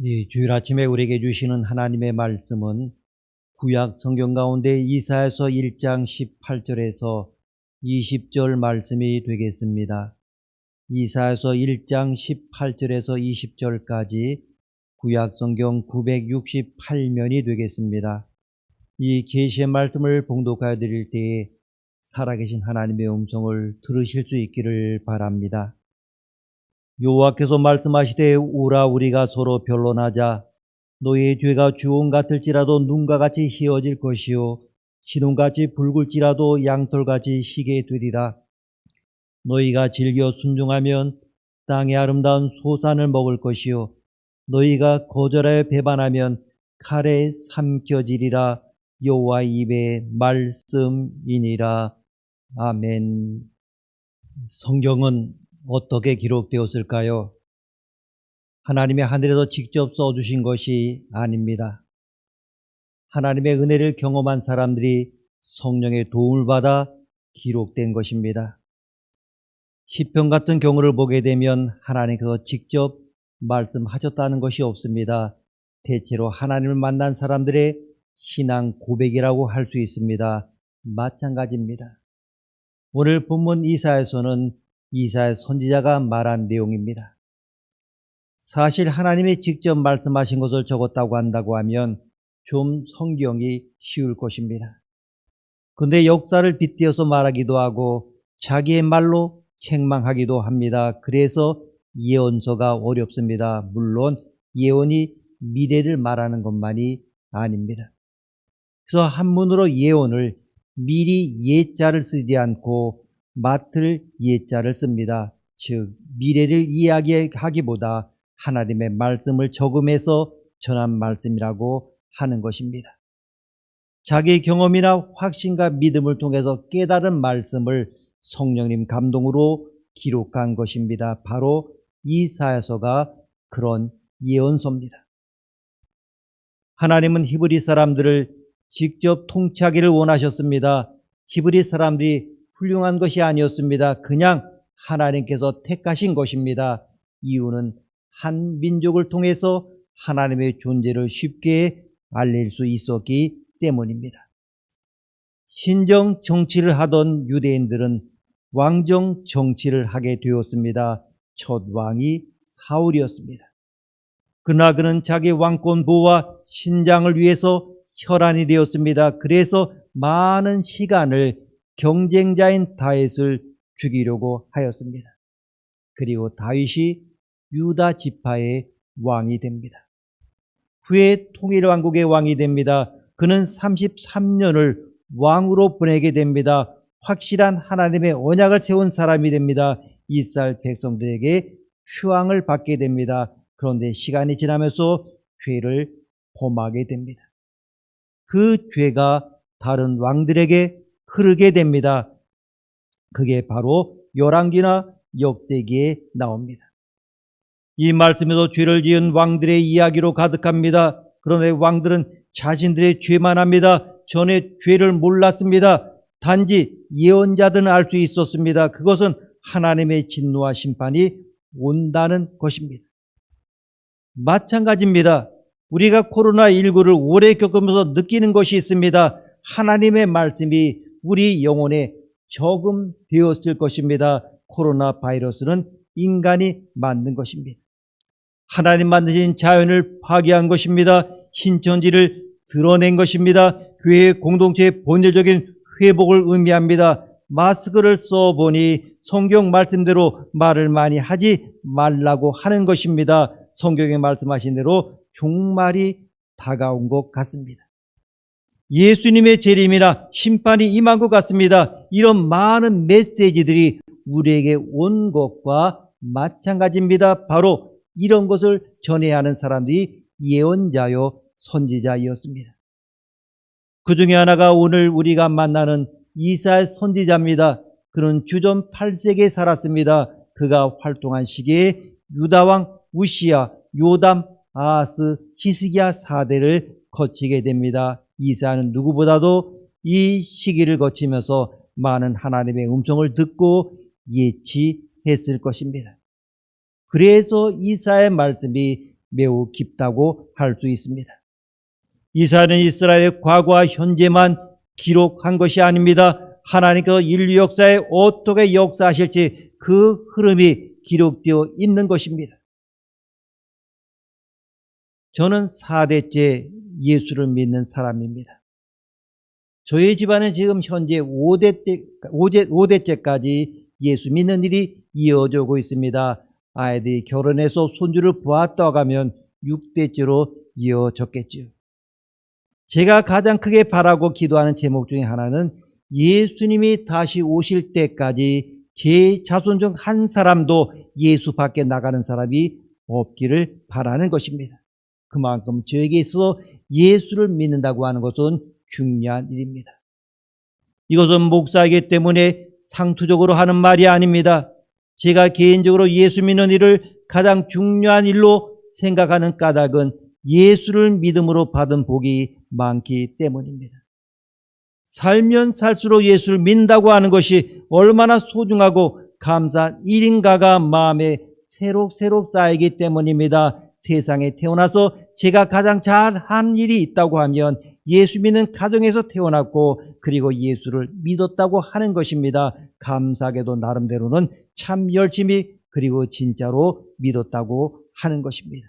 이 주일 아침에 우리에게 주시는 하나님의 말씀은 구약 성경 가운데 이사야서 1장 18절에서 20절 말씀이 되겠습니다. 이사야서 1장 18절에서 20절까지 구약 성경 968면이 되겠습니다. 이 계시의 말씀을 봉독하여 드릴 때에 살아계신 하나님의 음성을 들으실 수 있기를 바랍니다. 여호와께서 말씀하시되 오라 우리가 서로 변론하자. 너희의 죄가 주홍 같을지라도 눈과 같이 희어질 것이요 진홍같이 붉을지라도 양털같이 희게 되리라. 너희가 즐겨 순종하면 땅의 아름다운 소산을 먹을 것이요 너희가 거절하여 배반하면 칼에 삼켜지리라. 여호와 입의 말씀이니라. 아멘. 성경은 어떻게 기록되었을까요? 하나님의 하늘에서 직접 써주신 것이 아닙니다. 하나님의 은혜를 경험한 사람들이 성령의 도움을 받아 기록된 것입니다. 시편 같은 경우를 보게 되면 하나님께서 직접 말씀하셨다는 것이 없습니다. 대체로 하나님을 만난 사람들의 신앙 고백이라고 할 수 있습니다. 마찬가지입니다. 오늘 본문 이사야서는 이사야 선지자가 말한 내용입니다. 사실 하나님이 직접 말씀하신 것을 적었다고 한다고 하면 좀 성경이 쉬울 것입니다. 근데 역사를 빗대어서 말하기도 하고 자기의 말로 책망하기도 합니다. 그래서 예언서가 어렵습니다. 물론 예언이 미래를 말하는 것만이 아닙니다. 그래서 한문으로 예언을 미리 예자를 쓰지 않고 맡을 예자를 씁니다. 즉 미래를 이야기하기보다 하나님의 말씀을 적음해서 전한 말씀이라고 하는 것입니다. 자기 경험이나 확신과 믿음을 통해서 깨달은 말씀을 성령님 감동으로 기록한 것입니다. 바로 이사야서가 그런 예언서입니다. 하나님은 히브리 사람들을 직접 통치하기를 원하셨습니다. 히브리 사람들이 훌륭한 것이 아니었습니다. 그냥 하나님께서 택하신 것입니다. 이유는 한 민족을 통해서 하나님의 존재를 쉽게 알릴 수 있었기 때문입니다. 신정 정치를 하던 유대인들은 왕정 정치를 하게 되었습니다. 첫 왕이 사울이었습니다. 그러나 그는 자기 왕권 보호와 신장을 위해서 혈안이 되었습니다. 그래서 많은 시간을 경쟁자인 다윗을 죽이려고 하였습니다. 그리고 다윗이 유다 지파의 왕이 됩니다. 후에 통일왕국의 왕이 됩니다. 그는 33년을 왕으로 보내게 됩니다. 확실한 하나님의 언약을 세운 사람이 됩니다. 이스라엘 백성들에게 휴왕을 받게 됩니다. 그런데 시간이 지나면서 죄를 범하게 됩니다. 그 죄가 다른 왕들에게 흐르게 됩니다. 그게 바로 열왕기나 역대기에 나옵니다. 이 말씀에서 죄를 지은 왕들의 이야기로 가득합니다. 그런데 왕들은 자신들의 죄만 합니다. 전에 죄를 몰랐습니다. 단지 예언자들은 알 수 있었습니다. 그것은 하나님의 진노와 심판이 온다는 것입니다. 마찬가지입니다. 우리가 코로나19를 오래 겪으면서 느끼는 것이 있습니다. 하나님의 말씀이 우리 영혼에 적응되었을 것입니다. 코로나 바이러스는 인간이 만든 것입니다. 하나님 만드신 자연을 파괴한 것입니다. 신천지를 드러낸 것입니다. 교회 공동체의 본질적인 회복을 의미합니다. 마스크를 써보니 성경 말씀대로 말을 많이 하지 말라고 하는 것입니다. 성경에 말씀하신 대로 종말이 다가온 것 같습니다. 예수님의 재림이나 심판이 임한 것 같습니다. 이런 많은 메시지들이 우리에게 온 것과 마찬가지입니다. 바로 이런 것을 전해야 하는 사람들이 예언자요 선지자이었습니다. 그 중에 하나가 오늘 우리가 만나는 이사야 선지자입니다. 그는 주전 8세기에 살았습니다. 그가 활동한 시기에 유다왕 우시야, 요담, 아하스, 히스기야 4대를 거치게 됩니다. 이사야는 누구보다도 이 시기를 거치면서 많은 하나님의 음성을 듣고 예치했을 것입니다. 그래서 이사야의 말씀이 매우 깊다고 할 수 있습니다. 이사야는 이스라엘의 과거와 현재만 기록한 것이 아닙니다. 하나님께서 인류 역사에 어떻게 역사하실지 그 흐름이 기록되어 있는 것입니다. 저는 4대째 예수를 믿는 사람입니다. 저희 집안은 지금 현재 5대째까지 예수 믿는 일이 이어져 오고 있습니다. 아이들이 결혼해서 손주를 보았다고 하면 6대째로 이어졌겠죠. 제가 가장 크게 바라고 기도하는 제목 중에 하나는 예수님이 다시 오실 때까지 제 자손 중 한 사람도 예수 밖에 나가는 사람이 없기를 바라는 것입니다. 그만큼 저에게 있어서 예수를 믿는다고 하는 것은 중요한 일입니다. 이것은 목사이기 때문에 상투적으로 하는 말이 아닙니다. 제가 개인적으로 예수 믿는 일을 가장 중요한 일로 생각하는 까닭은 예수를 믿음으로 받은 복이 많기 때문입니다. 살면 살수록 예수를 믿는다고 하는 것이 얼마나 소중하고 감사한 일인가가 마음에 새록새록 쌓이기 때문입니다. 세상에 태어나서 제가 가장 잘한 일이 있다고 하면 예수 믿는 가정에서 태어났고 그리고 예수를 믿었다고 하는 것입니다. 감사하게도 나름대로는 참 열심히 그리고 진짜로 믿었다고 하는 것입니다.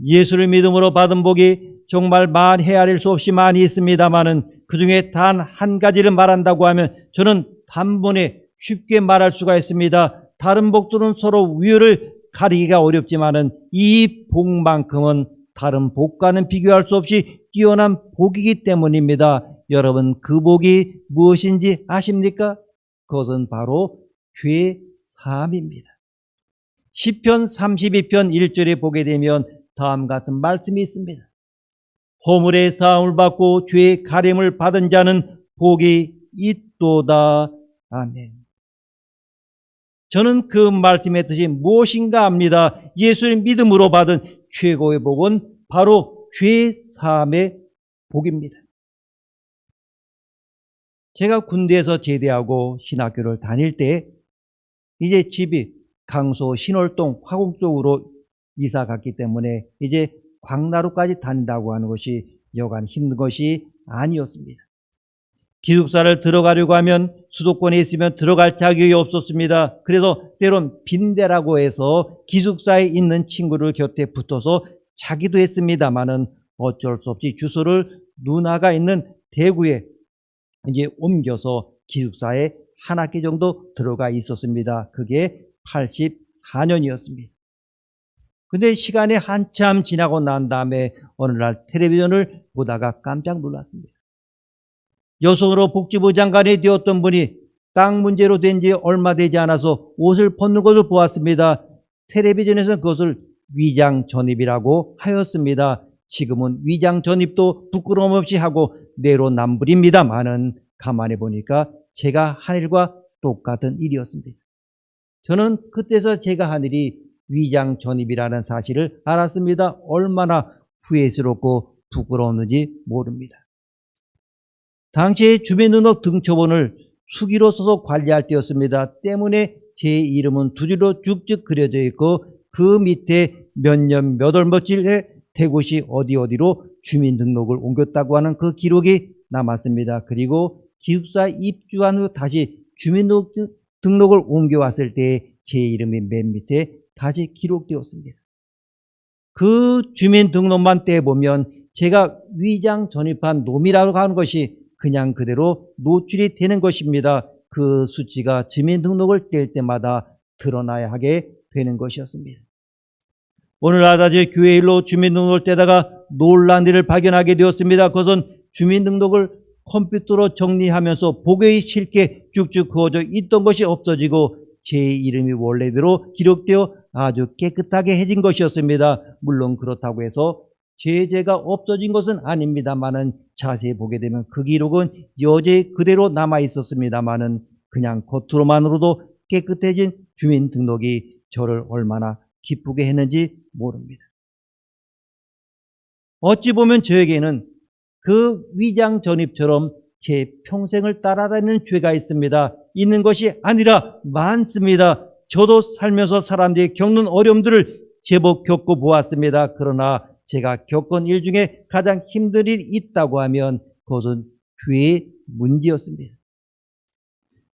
예수를 믿음으로 받은 복이 정말 헤아릴 수 없이 많이 있습니다만은 그 중에 단 한 가지를 말한다고 하면 저는 단번에 쉽게 말할 수가 있습니다. 다른 복들은 서로 우열을 가리기가 어렵지만은 이 복만큼은 다른 복과는 비교할 수 없이 뛰어난 복이기 때문입니다. 여러분 그 복이 무엇인지 아십니까? 그것은 바로 죄 사함입니다. 시편 32편 1절에 보게 되면 다음 같은 말씀이 있습니다. 허물의 사함을 받고 죄의 가림을 받은 자는 복이 있도다. 아멘. 저는 그 말씀의 뜻이 무엇인가 합니다. 예수를 믿음으로 받은 최고의 복은 바로 죄 사함의 복입니다. 제가 군대에서 제대하고 신학교를 다닐 때 이제 집이 강서 신월동 화곡 쪽으로 이사 갔기 때문에 이제 광나루까지 다닌다고 하는 것이 여간 힘든 것이 아니었습니다. 기숙사를 들어가려고 하면 수도권에 있으면 들어갈 자격이 없었습니다. 그래서 때론 빈대라고 해서 기숙사에 있는 친구를 곁에 붙어서 자기도 했습니다마는 어쩔 수 없이 주소를 누나가 있는 대구에 이제 옮겨서 기숙사에 한 학기 정도 들어가 있었습니다. 그게 84년이었습니다. 근데 시간이 한참 지나고 난 다음에 어느 날 텔레비전을 보다가 깜짝 놀랐습니다. 여성으로 복지부 장관이 되었던 분이 땅 문제로 된 지 얼마 되지 않아서 옷을 벗는 것을 보았습니다. 텔레비전에서는 그것을 위장 전입이라고 하였습니다. 지금은 위장 전입도 부끄러움 없이 하고 내로남불입니다만은 가만히 보니까 제가 한 일과 똑같은 일이었습니다. 저는 그때서 제가 한 일이 위장 전입이라는 사실을 알았습니다. 얼마나 후회스럽고 부끄러웠는지 모릅니다. 당시에 주민등록 등초본을 수기로 써서 관리할 때였습니다. 때문에 제 이름은 두 줄로 쭉쭉 그려져 있고 그 밑에 몇 년 몇 월 며칠에 대구시 어디로 주민등록을 옮겼다고 하는 그 기록이 남았습니다. 그리고 기숙사 입주한 후 다시 주민등록을 옮겨왔을 때 제 이름이 맨 밑에 다시 기록되었습니다. 그 주민등록만 떼보면 제가 위장 전입한 놈이라고 하는 것이 그냥 그대로 노출이 되는 것입니다. 그 수치가 주민등록을 뗄 때마다 드러나야 하게 되는 것이었습니다. 오늘 아다지 교회 일로 주민등록을 떼다가 놀란 일을 발견하게 되었습니다. 그것은 주민등록을 컴퓨터로 정리하면서 보기 싫게 쭉쭉 그어져 있던 것이 없어지고 제 이름이 원래대로 기록되어 아주 깨끗하게 해진 것이었습니다. 물론 그렇다고 해서 죄가 없어진 것은 아닙니다만은 자세히 보게 되면 그 기록은 여전히 그대로 남아 있었습니다만은 그냥 겉으로만으로도 깨끗해진 주민등록이 저를 얼마나 기쁘게 했는지 모릅니다. 어찌 보면 저에게는 그 위장 전입처럼 제 평생을 따라다니는 죄가 있는 것이 아니라 많습니다. 저도 살면서 사람들이 겪는 어려움들을 제법 겪어보았습니다. 그러나 제가 겪은 일 중에 가장 힘든 일이 있다고 하면 그것은 교회의 문제였습니다.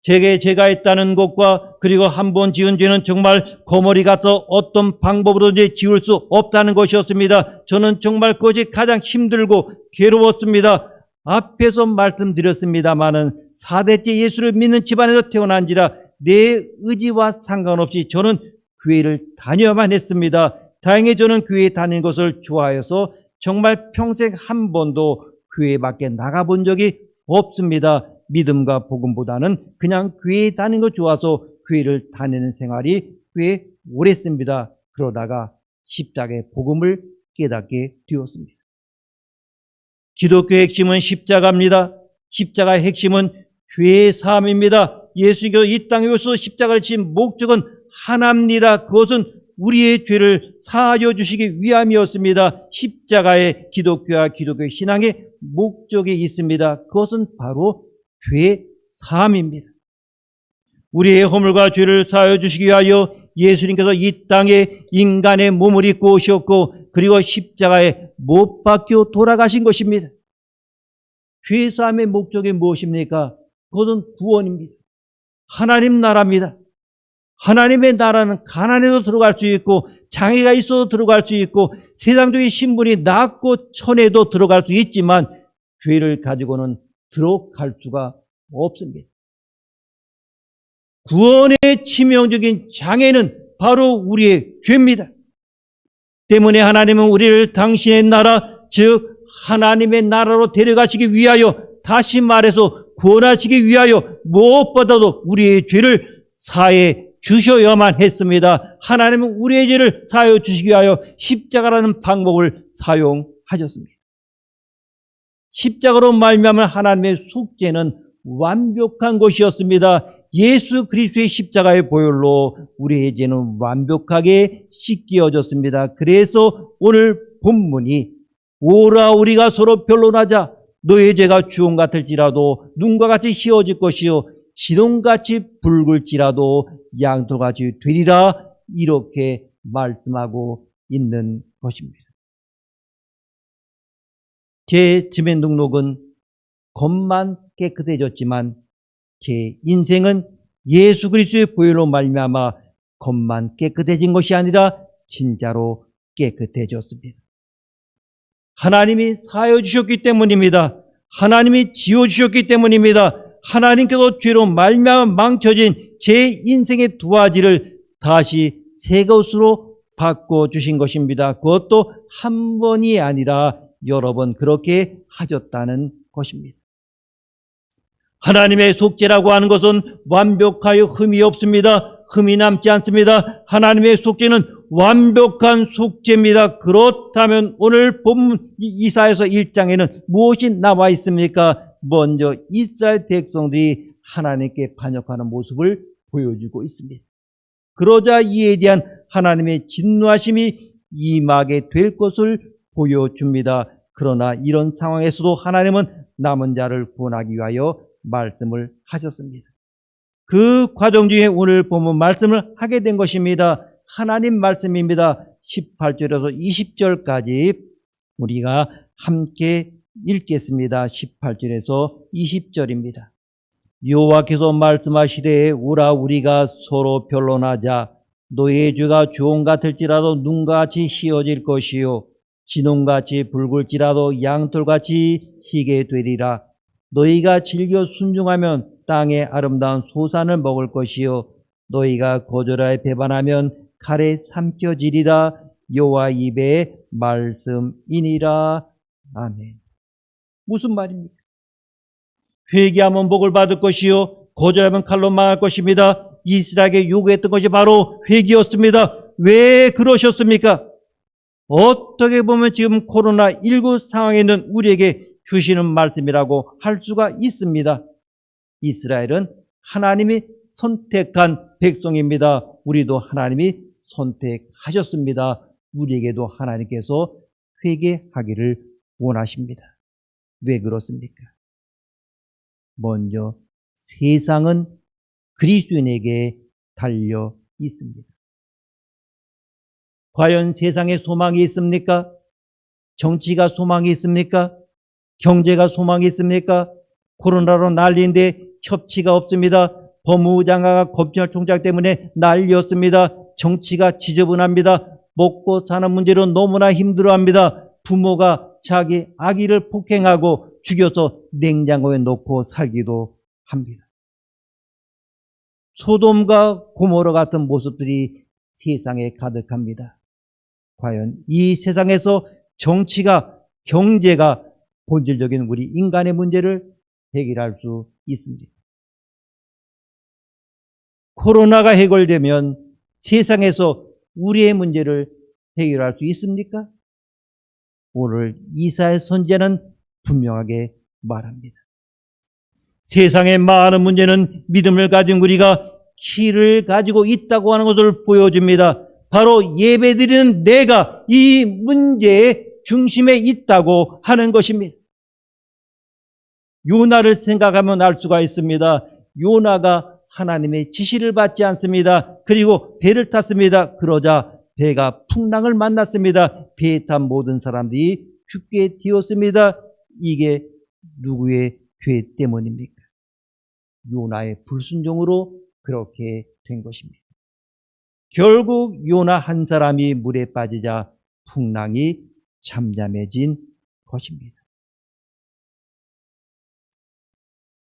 제가 했다는 것과 그리고 한 번 지은 죄는 정말 거머리 같아 어떤 방법으로든지 지울 수 없다는 것이었습니다. 저는 정말 그것이 가장 힘들고 괴로웠습니다. 앞에서 말씀드렸습니다마는 4대째 예수를 믿는 집안에서 태어난지라 내 의지와 상관없이 저는 교회를 다녀야만 했습니다. 다행히 저는 교회에 다니는 것을 좋아해서 정말 평생 한 번도 교회 밖에 나가본 적이 없습니다. 믿음과 복음보다는 그냥 교회에 다니는 거 좋아서 교회를 다니는 생활이 꽤 오래했습니다. 그러다가 십자가의 복음을 깨닫게 되었습니다. 기독교의 핵심은 십자가입니다. 십자가의 핵심은 죄의 사함입니다. 예수님께서 이 땅에 오셔서 십자가를 진 목적은 하나입니다. 그것은 우리의 죄를 사하여 주시기 위함이었습니다. 십자가의 기독교와 기독교 신앙의 목적이 있습니다. 그것은 바로 죄의 사함입니다. 우리의 허물과 죄를 사하여 주시기 위하여 예수님께서 이 땅에 인간의 몸을 입고 오셨고 그리고 십자가에 못 박혀 돌아가신 것입니다. 죄 사함의 목적이 무엇입니까? 그것은 구원입니다. 하나님 나라입니다. 하나님의 나라는 가난해도 들어갈 수 있고 장애가 있어도 들어갈 수 있고 세상적인 신분이 낮고 천해도 들어갈 수 있지만 죄를 가지고는 들어갈 수가 없습니다. 구원의 치명적인 장애는 바로 우리의 죄입니다. 때문에 하나님은 우리를 당신의 나라, 즉 하나님의 나라로 데려가시기 위하여, 다시 말해서 구원하시기 위하여 무엇보다도 우리의 죄를 사해 주셔야만 했습니다. 하나님은 우리의 죄를 사하여 주시기 위하여 십자가라는 방법을 사용하셨습니다. 십자가로 말미암은 하나님의 속죄는 완벽한 것이었습니다. 예수 그리스도의 십자가의 보혈로 우리의 죄는 완벽하게 씻겨졌습니다. 그래서 오늘 본문이 오라 우리가 서로 변론하자. 너의 죄가 주홍 같을지라도 눈과 같이 희어질 것이요 진홍같이 붉을지라도 양털같이 되리라, 이렇게 말씀하고 있는 것입니다. 제 지멘 등록은 겉만 깨끗해졌지만 제 인생은 예수 그리스도의 보혈로 말미암아 겉만 깨끗해진 것이 아니라 진짜로 깨끗해졌습니다. 하나님이 사하여 주셨기 때문입니다. 하나님이 지어주셨기 때문입니다. 하나님께서 죄로 말미암아 망쳐진 제 인생의 두 가지를 다시 새 것으로 바꿔주신 것입니다. 그것도 한 번이 아니라 여러 번 그렇게 하셨다는 것입니다. 하나님의 속죄라고 하는 것은 완벽하여 흠이 없습니다. 흠이 남지 않습니다. 하나님의 속죄는 완벽한 속죄입니다. 그렇다면 오늘 본문 이사야서 1장에는 무엇이 나와 있습니까? 먼저 이스라엘 백성들이 하나님께 반역하는 모습을 보여주고 있습니다. 그러자 이에 대한 하나님의 진노하심이 임하게 될 것을 보여줍니다. 그러나 이런 상황에서도 하나님은 남은 자를 구원하기 위하여 말씀을 하셨습니다. 그 과정 중에 오늘 본문 말씀을 하게 된 것입니다. 하나님 말씀입니다. 18절에서 20절까지 우리가 함께 읽겠습니다. 18절에서 20절입니다. 여호와께서 말씀하시되 오라 우리가 서로 변론하자. 너의 죄가 주홍 같을지라도 눈과 같이 희어질 것이요 진홍같이 붉을지라도 양털같이 희게 되리라. 너희가 즐겨 순종하면 땅의 아름다운 소산을 먹을 것이요 너희가 거절하여 배반하면 칼에 삼켜지리라. 여호와 입의 말씀이니라. 아멘. 무슨 말입니까? 회개하면 복을 받을 것이요 거절하면 칼로 망할 것입니다. 이스라엘에게 요구했던 것이 바로 회개였습니다. 왜 그러셨습니까? 어떻게 보면 지금 코로나19 상황에 있는 우리에게 주시는 말씀이라고 할 수가 있습니다. 이스라엘은 하나님이 선택한 백성입니다. 우리도 하나님이 선택하셨습니다. 우리에게도 하나님께서 회개하기를 원하십니다. 왜 그렇습니까? 먼저 세상은 그리스도인에게 달려 있습니다. 과연 세상에 소망이 있습니까? 정치가 소망이 있습니까? 경제가 소망이 있습니까? 코로나로 난리인데 협치가 없습니다. 법무부 장관과 검찰총장 때문에 난리였습니다. 정치가 지저분합니다. 먹고 사는 문제로 너무나 힘들어합니다. 부모가 자기 아기를 폭행하고 죽여서 냉장고에 넣고 살기도 합니다. 소돔과 고모라 같은 모습들이 세상에 가득합니다. 과연 이 세상에서 정치가, 경제가 본질적인 우리 인간의 문제를 해결할 수 있습니다. 코로나가 해결되면 세상에서 우리의 문제를 해결할 수 있습니까? 오늘 이사야 선지자는 분명하게 말합니다. 세상의 많은 문제는 믿음을 가진 우리가 길을 가지고 있다고 하는 것을 보여줍니다. 바로 예배드리는 내가 이 문제의 중심에 있다고 하는 것입니다. 요나를 생각하면 알 수가 있습니다. 요나가 하나님의 지시를 받지 않습니다. 그리고 배를 탔습니다. 그러자 배가 풍랑을 만났습니다. 배에 탄 모든 사람들이 죽게 되었습니다. 이게 누구의 죄 때문입니까? 요나의 불순종으로 그렇게 된 것입니다. 결국 요나 한 사람이 물에 빠지자 풍랑이 잠잠해진 것입니다.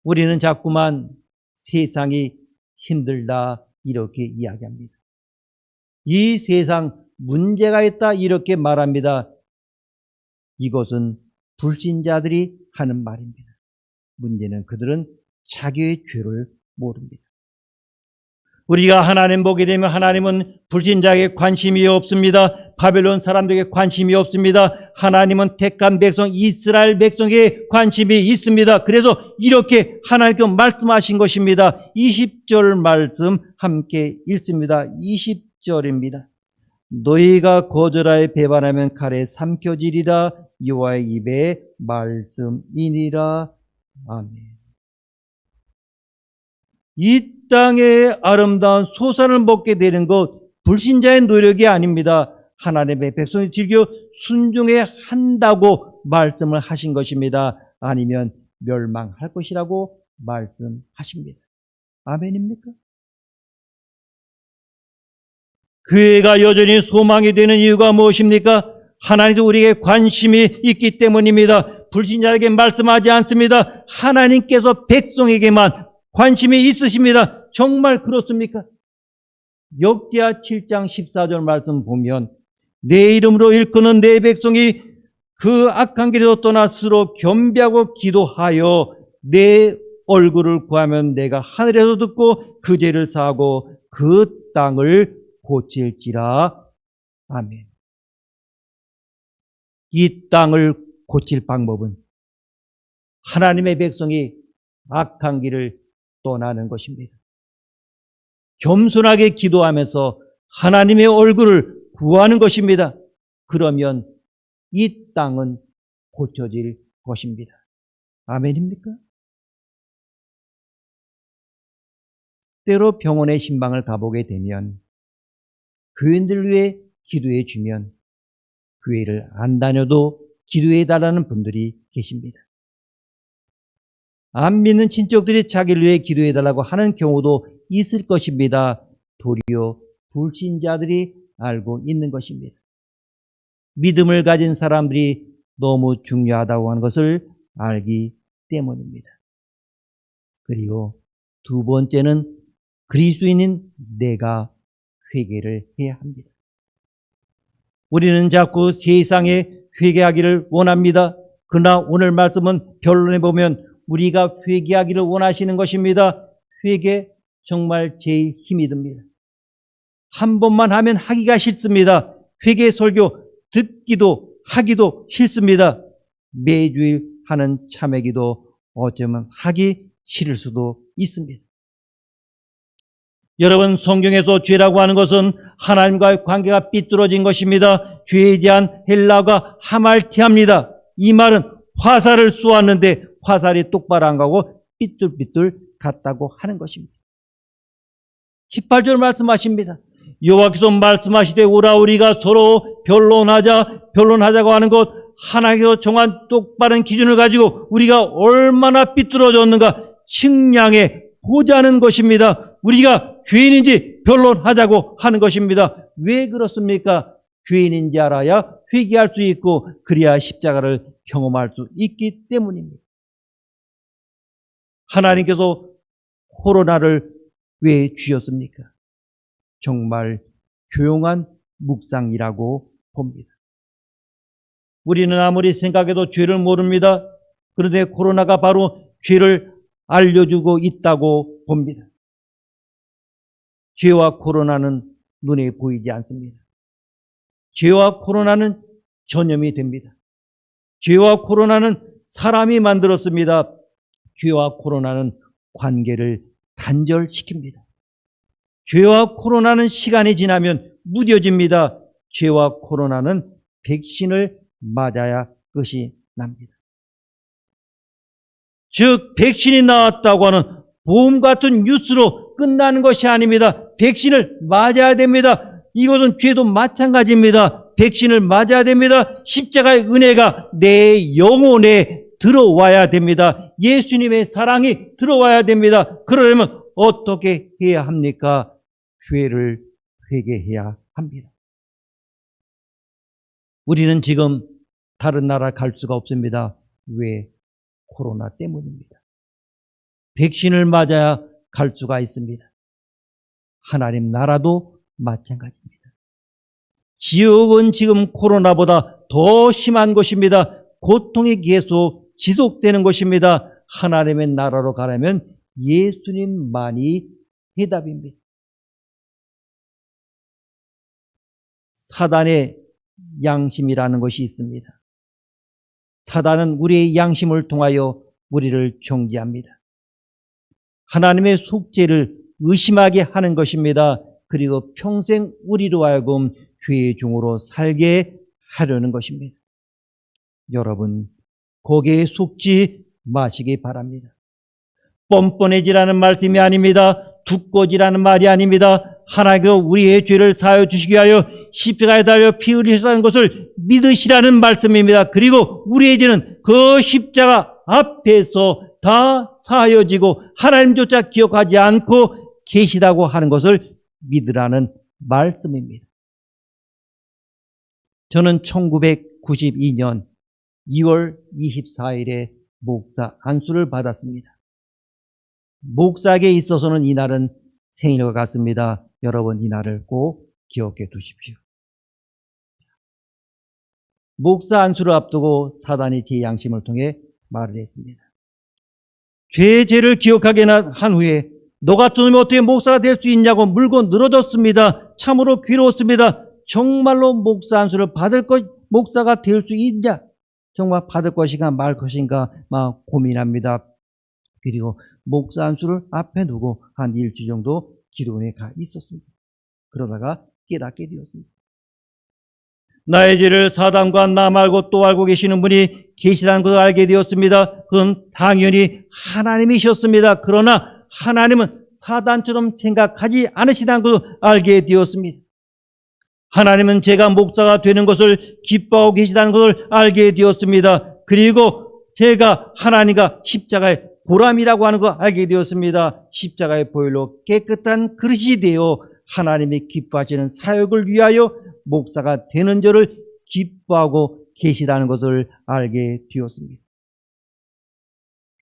우리는 자꾸만 세상이 힘들다 이렇게 이야기합니다. 이 세상 문제가 있다 이렇게 말합니다. 이것은 불신자들이 하는 말입니다. 문제는 그들은 자기의 죄를 모릅니다. 우리가 하나님 보게 되면 하나님은 불신자에게 관심이 없습니다. 바벨론 사람들에게 관심이 없습니다. 하나님은 택한 백성 이스라엘 백성에게 관심이 있습니다. 그래서 이렇게 하나님께서 말씀하신 것입니다. 20절 말씀 함께 읽습니다. 20절입니다. 너희가 거절하여 배반하면 칼에 삼켜지리라. 여호와의 입의 말씀이니라. 아멘. 이 땅의 아름다운 소산을 먹게 되는 것 불신자의 노력이 아닙니다. 하나님의 백성이 즐겨 순종해야 한다고 말씀을 하신 것입니다. 아니면 멸망할 것이라고 말씀하십니다. 아멘입니까? 교회가 여전히 소망이 되는 이유가 무엇입니까? 하나님도 우리에게 관심이 있기 때문입니다. 불신자에게 말씀하지 않습니다. 하나님께서 백성에게만 관심이 있으십니다. 정말 그렇습니까? 역대하 7장 14절 말씀 보면 내 이름으로 일컫는 내 백성이 그 악한 길에서 떠나 스스로 겸비하고 기도하여 내 얼굴을 구하면 내가 하늘에서 듣고 그 죄를 사하고 그 땅을 고칠지라. 아멘. 이 땅을 고칠 방법은 하나님의 백성이 악한 길을 떠나는 것입니다. 겸손하게 기도하면서 하나님의 얼굴을 구하는 것입니다. 그러면 이 땅은 고쳐질 것입니다. 아멘입니까? 때로 병원의 신방을 가보게 되면 교인들 위해 기도해 주면 교회를 안 다녀도 기도해 달라는 분들이 계십니다. 안 믿는 친척들이 자기를 위해 기도해 달라고 하는 경우도 있을 것입니다. 도리어 불신자들이 알고 있는 것입니다. 믿음을 가진 사람들이 너무 중요하다고 하는 것을 알기 때문입니다. 그리고 두 번째는 그리스도인인 내가 회개를 해야 합니다. 우리는 자꾸 세상에 회개하기를 원합니다. 그러나 오늘 말씀은 결론에 보면 우리가 회개하기를 원하시는 것입니다. 회개 정말 제일 힘이 듭니다. 한 번만 하면 하기가 싫습니다. 회개 설교 듣기도 하기도 싫습니다. 매주일 하는 참회기도 어쩌면 하기 싫을 수도 있습니다. 여러분, 성경에서 죄라고 하는 것은 하나님과의 관계가 삐뚤어진 것입니다. 죄에 대한 헬라어가 하말티아입니다. 이 말은 화살을 쏘았는데 화살이 똑바로 안 가고 삐뚤삐뚤 갔다고 하는 것입니다. 18절 말씀하십니다. 여호와께서 말씀하시되 오라 우리가 서로 변론하자고 하는 것, 하나님께서 정한 똑바른 기준을 가지고 우리가 얼마나 삐뚤어졌는가 측량해 보자는 것입니다. 우리가 죄인인지 변론하자고 하는 것입니다. 왜 그렇습니까? 죄인인지 알아야 회개할 수 있고 그래야 십자가를 경험할 수 있기 때문입니다. 하나님께서 코로나를 왜 주셨습니까? 정말 조용한 묵상이라고 봅니다. 우리는 아무리 생각해도 죄를 모릅니다. 그런데 코로나가 바로 죄를 알려주고 있다고 봅니다. 죄와 코로나는 눈에 보이지 않습니다. 죄와 코로나는 전염이 됩니다. 죄와 코로나는 사람이 만들었습니다. 죄와 코로나는 관계를 단절시킵니다. 죄와 코로나는 시간이 지나면 무뎌집니다. 죄와 코로나는 백신을 맞아야 끝이 납니다. 즉 백신이 나왔다고 하는 보험 같은 뉴스로 끝나는 것이 아닙니다. 백신을 맞아야 됩니다. 이것은 죄도 마찬가지입니다. 백신을 맞아야 됩니다. 십자가의 은혜가 내 영혼에 들어와야 됩니다. 예수님의 사랑이 들어와야 됩니다. 그러려면 어떻게 해야 합니까? 죄를 회개해야 합니다. 우리는 지금 다른 나라 갈 수가 없습니다. 왜? 코로나 때문입니다. 백신을 맞아야 갈 수가 있습니다. 하나님 나라도 마찬가지입니다. 지옥은 지금 코로나보다 더 심한 것입니다. 고통이 계속 지속되는 것입니다. 하나님의 나라로 가려면 예수님만이 해답입니다. 사단의 양심이라는 것이 있습니다. 사단은 우리의 양심을 통하여 우리를 정죄합니다. 하나님의 속죄를 의심하게 하는 것입니다. 그리고 평생 우리로 하여금 죄의 종으로 살게 하려는 것입니다. 여러분, 거기에 속지 마시기 바랍니다. 뻔뻔해지라는 말씀이 아닙니다. 두꺼지라는 말이 아닙니다. 하나님께서 우리의 죄를 사하여 주시기 위하여 십자가에 달려 피 흘리셨다는 것을 믿으시라는 말씀입니다. 그리고 우리의 죄는 그 십자가 앞에서 다 사하여지고 하나님조차 기억하지 않고 계시다고 하는 것을 믿으라는 말씀입니다. 저는 1992년 2월 24일에 목사 안수를 받았습니다. 목사에게 있어서는 이날은 생일과 같습니다. 여러분 이날을 꼭 기억해 두십시오. 목사 안수를 앞두고 사단이 제 양심을 통해 말을 했습니다. 죄의 죄를 기억하게 한 후에 너 같은 놈이 어떻게 목사가 될 수 있냐고 물고 늘어졌습니다. 참으로 괴로웠습니다. 정말로 목사 안수를 받을 것, 목사가 될 수 있냐? 정말 받을 것인가 말 것인가 막 고민합니다. 그리고 목사 안수를 앞에 두고 한 일주일 정도 기도원에 가 있었습니다. 그러다가 깨닫게 되었습니다. 나의 죄를 사단과 나 말고 또 알고 계시는 분이 계시다는 것을 알게 되었습니다. 그건 당연히 하나님이셨습니다. 그러나 하나님은 사단처럼 생각하지 않으시다는 것을 알게 되었습니다. 하나님은 제가 목사가 되는 것을 기뻐하고 계시다는 것을 알게 되었습니다. 그리고 제가 하나님과 십자가의 보람이라고 하는 걸 알게 되었습니다. 십자가의 보혈로 깨끗한 그릇이 되어 하나님이 기뻐하시는 사역을 위하여 목사가 되는 저를 기뻐하고 계시다는 것을 알게 되었습니다.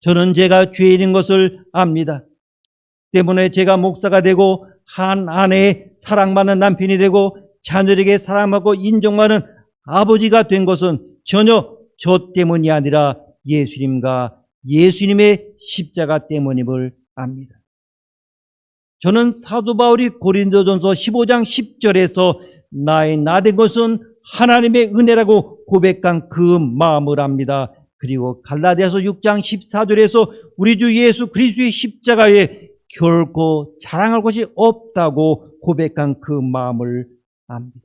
저는 제가 죄인인 것을 압니다. 때문에 제가 목사가 되고 한 아내의 사랑받는 남편이 되고 자녀에게 사랑받고 인정받는 아버지가 된 것은 전혀 저 때문이 아니라 예수님과 예수님의 십자가 때문임을 압니다. 저는 사도 바울이 고린도전서 15장 10절에서 나의 나 된 것은 하나님의 은혜라고 고백한 그 마음을 압니다. 그리고 갈라디아서 6장 14절에서 우리 주 예수 그리스도의 십자가에 결코 자랑할 것이 없다고 고백한 그 마음을 압니다.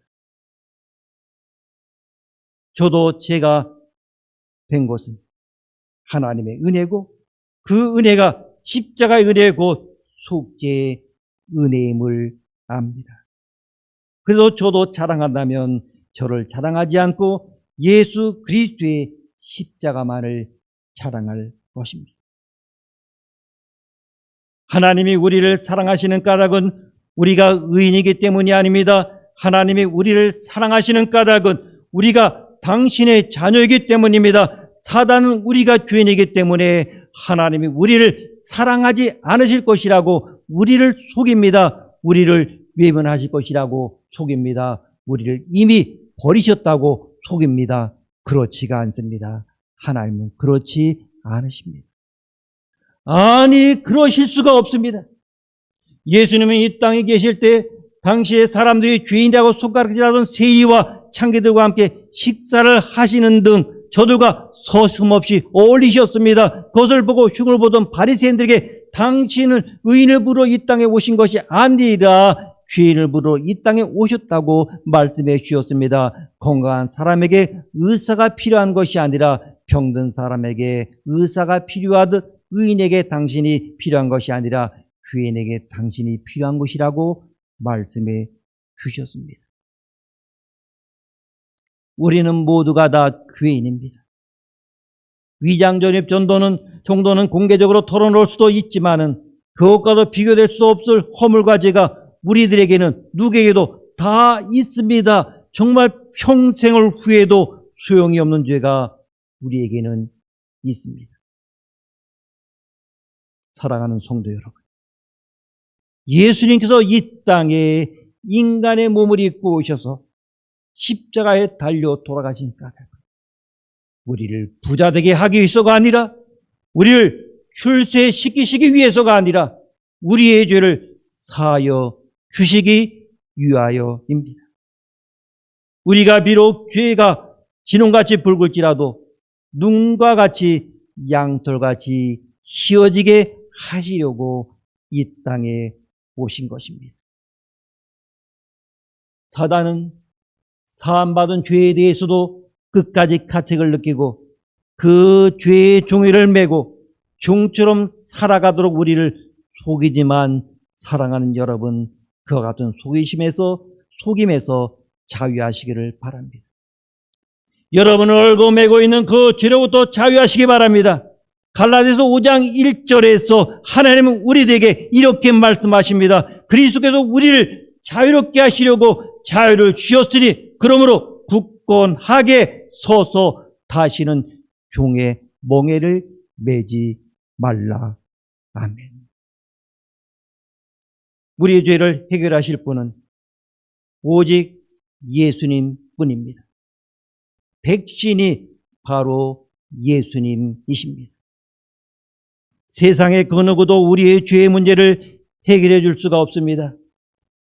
저도 제가 된 것은 하나님의 은혜고 그 은혜가 십자가의 은혜고 속죄의 은혜임을 압니다. 그래도 저도 자랑한다면 저를 자랑하지 않고 예수 그리스도의 십자가만을 자랑할 것입니다. 하나님이 우리를 사랑하시는 까닭은 우리가 의인이기 때문이 아닙니다. 하나님이 우리를 사랑하시는 까닭은 우리가 당신의 자녀이기 때문입니다. 사단은 우리가 죄인이기 때문에 하나님이 우리를 사랑하지 않으실 것이라고 우리를 속입니다. 우리를 외면하실 것이라고 속입니다. 우리를 이미 버리셨다고 속입니다. 그렇지가 않습니다. 하나님은 그렇지 않으십니다. 아니, 그러실 수가 없습니다. 예수님은 이 땅에 계실 때 당시에 사람들이 죄인이라고 손가락질하던 세리와 창기들과 함께 식사를 하시는 등 저들과 서슴없이 어울리셨습니다. 그것을 보고 흉을 보던 바리새인들에게 당신은 의인을 부르러 이 땅에 오신 것이 아니라 죄인을 부르러 이 땅에 오셨다고 말씀해 주셨습니다. 건강한 사람에게 의사가 필요한 것이 아니라 병든 사람에게 의사가 필요하듯 의인에게 당신이 필요한 것이 아니라 죄인에게 당신이 필요한 것이라고 말씀해 주셨습니다. 우리는 모두가 다 죄인입니다. 위장전입 정도는 공개적으로 털어놓을 수도 있지만은 그것과도 비교될 수 없을 허물과 죄가 우리들에게는 누구에게도 다 있습니다. 정말 평생을 후회해도 소용이 없는 죄가 우리에게는 있습니다. 사랑하는 성도 여러분, 예수님께서 이 땅에 인간의 몸을 입고 오셔서 십자가에 달려 돌아가신 까닭, 우리를 부자되게 하기 위해서가 아니라 우리를 출세시키시기 위해서가 아니라 우리의 죄를 사하여 주시기 위하여입니다. 우리가 비록 죄가 진홍같이 붉을지라도 눈과 같이 양털같이 휘어지게 하시려고 이 땅에 오신 것입니다. 사단은 사함받은 죄에 대해서도 끝까지 가책을 느끼고 그 죄의 종이를 메고 종처럼 살아가도록 우리를 속이지만 사랑하는 여러분, 그와 같은 속임에서 자유하시기를 바랍니다. 여러분을 얽어매고 있는 그 죄로부터 자유하시기 바랍니다. 갈라디아서 5장 1절에서 하나님은 우리에게 이렇게 말씀하십니다. 그리스도께서 우리를 자유롭게 하시려고 자유를 주셨으니 그러므로 굳건하게 서서 다시는 종의 멍에를 매지 말라. 아멘. 우리의 죄를 해결하실 분은 오직 예수님 뿐입니다. 백신이 바로 예수님이십니다. 세상의 그 누구도 우리의 죄의 문제를 해결해 줄 수가 없습니다.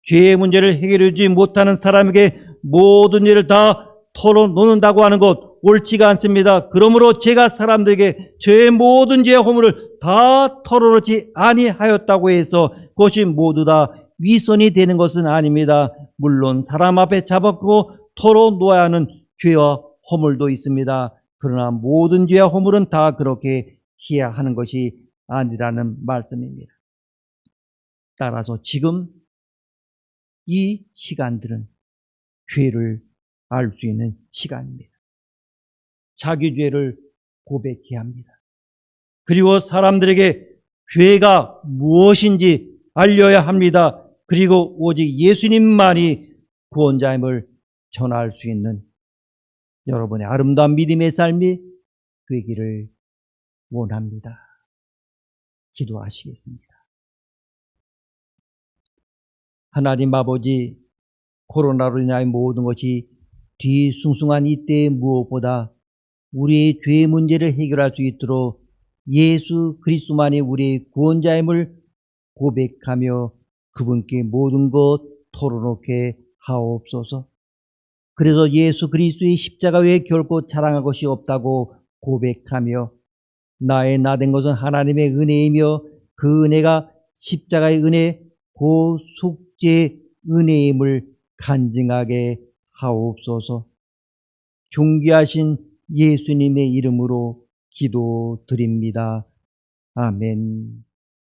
죄의 문제를 해결해 주지 못하는 사람에게 모든 일을 다 털어놓는다고 하는 것 옳지가 않습니다. 그러므로 제가 사람들에게 죄의 모든 죄의 허물을 다 털어놓지 아니하였다고 해서 그것이 모두 다 위선이 되는 것은 아닙니다. 물론 사람 앞에 잡았고 털어놓아야 하는 죄와 허물도 있습니다. 그러나 모든 죄와 허물은 다 그렇게 해야 하는 것이 아니라는 말씀입니다. 따라서 지금 이 시간들은 죄를 알 수 있는 시간입니다. 자기 죄를 고백해야 합니다. 그리고 사람들에게 죄가 무엇인지 알려야 합니다. 그리고 오직 예수님만이 구원자임을 전할 수 있는 여러분의 아름다운 믿음의 삶이 되기를 원합니다. 기도하시겠습니다. 하나님 아버지, 코로나로 인하여 모든 것이 뒤숭숭한 이때에 무엇보다 우리의 죄의 문제를 해결할 수 있도록 예수 그리스도만이 우리의 구원자임을 고백하며 그분께 모든 것 털어놓게 하옵소서. 그래서 예수 그리스도의 십자가 외에 결코 자랑할 것이 없다고 고백하며 나의 나된 것은 하나님의 은혜이며 그 은혜가 십자가의 은혜, 그 속죄의 은혜임을 간증하게 하옵소서. 존귀하신 예수님의 이름으로 기도드립니다. 아멘.